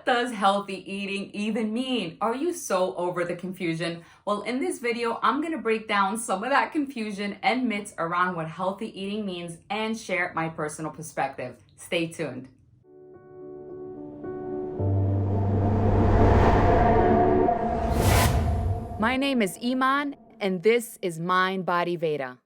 What does healthy eating even mean? Are you so over the confusion? Well, in this video, I'm gonna break down some of that confusion and myths around what healthy eating means and share my personal perspective. Stay tuned. My name is Iman, and this is Mind Body Veda.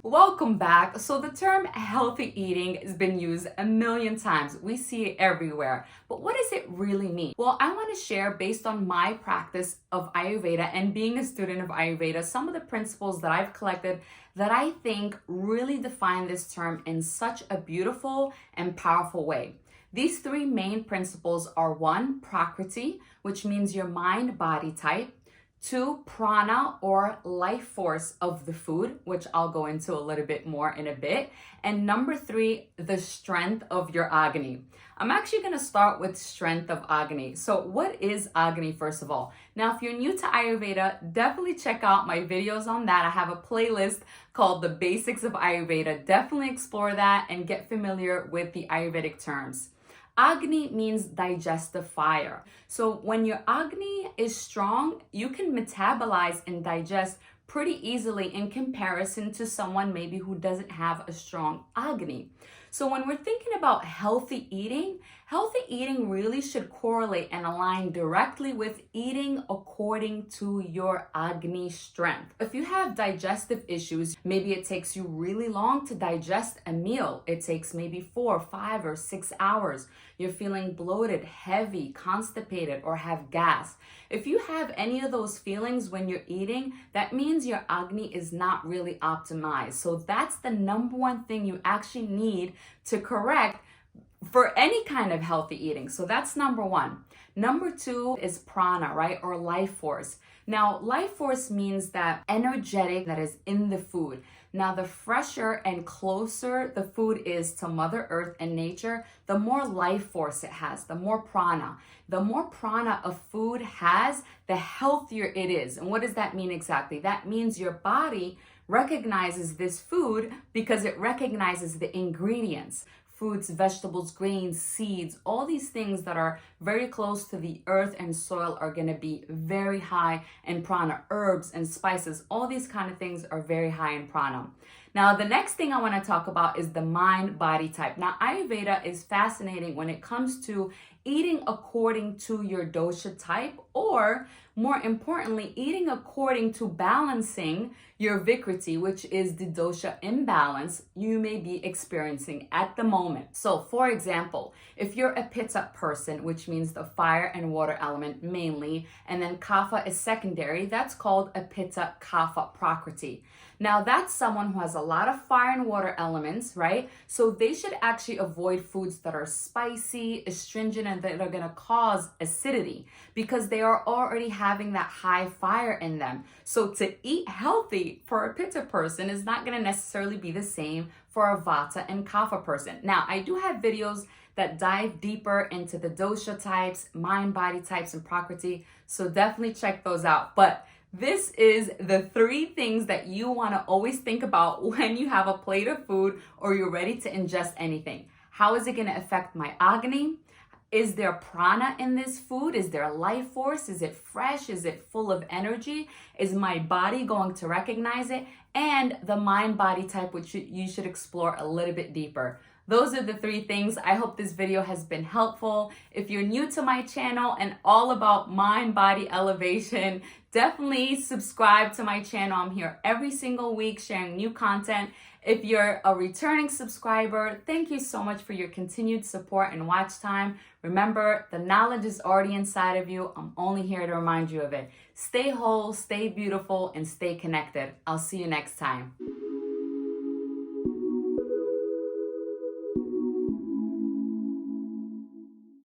Welcome back. So the term healthy eating has been used a million times. We see it everywhere. But what does it really mean? Well, I want to share, based on my practice of Ayurveda and being a student of Ayurveda, some of the principles that I've collected that I think really define this term in such a beautiful and powerful way. These three main principles are: one, Prakriti, which means your mind-body type; two, Prana, or life force of the food, which I'll go into a little bit more in a bit; and number three, the strength of your Agni. I'm actually going to start with strength of Agni. So what is Agni, first of all? Now, if you're new to Ayurveda, definitely check out my videos on that. I have a playlist called The Basics of Ayurveda. Definitely explore that and get familiar with the Ayurvedic terms. Agni means digestive fire. So when your Agni is strong, you can metabolize and digest pretty easily in comparison to someone maybe who doesn't have a strong Agni. So when we're thinking about healthy eating really should correlate and align directly with eating according to your Agni strength. If you have digestive issues, maybe it takes you really long to digest a meal. It takes maybe 4, 5, or 6 hours. You're feeling bloated, heavy, constipated, or have gas. If you have any of those feelings when you're eating, that means your Agni is not really optimized. So that's the number one thing you actually need to correct for any kind of healthy eating. So that's number one. Number two is Prana, right? Or life force. Now, life force means that energetic that is in the food. Now, the fresher and closer the food is to Mother Earth and nature, the more life force it has, the more prana. The more prana a food has, the healthier it is. And what does that mean exactly? That means your body recognizes this food because it recognizes the ingredients. Fruits, vegetables, grains, seeds, all these things that are very close to the earth and soil are going to be very high in prana. Herbs and spices, all these kind of things are very high in prana. Now, the next thing I want to talk about is the mind-body type. Now, Ayurveda is fascinating when it comes to eating according to your dosha type, or more importantly, eating according to balancing your Vikriti, which is the dosha imbalance you may be experiencing at the moment. So, for example, if you're a Pitta person, which means the fire and water element mainly, and then Kapha is secondary, that's called a Pitta Kapha Prakriti. Now, that's someone who has a lot of fire and water elements, right? So they should actually avoid foods that are spicy, astringent, and that are going to cause acidity because they are already having that high fire in them. So to eat healthy for a Pitta person is not going to necessarily be the same for a Vata and Kapha person. Now, I do have videos that dive deeper into the dosha types, mind-body types, and Prakriti. So definitely check those out. But this is the three things that you want to always think about when you have a plate of food or you're ready to ingest anything. How is it going to affect my Agni? Is there prana in this food? Is there life force? Is it fresh? Is it full of energy? Is my body going to recognize it? And the mind-body type, which you should explore a little bit deeper. Those are the three things. I hope this video has been helpful. If you're new to my channel and all about mind-body elevation, definitely subscribe to my channel. I'm here every single week sharing new content. If you're a returning subscriber, thank you so much for your continued support and watch time. Remember, the knowledge is already inside of you. I'm only here to remind you of it. Stay whole, stay beautiful, and stay connected. I'll see you next time.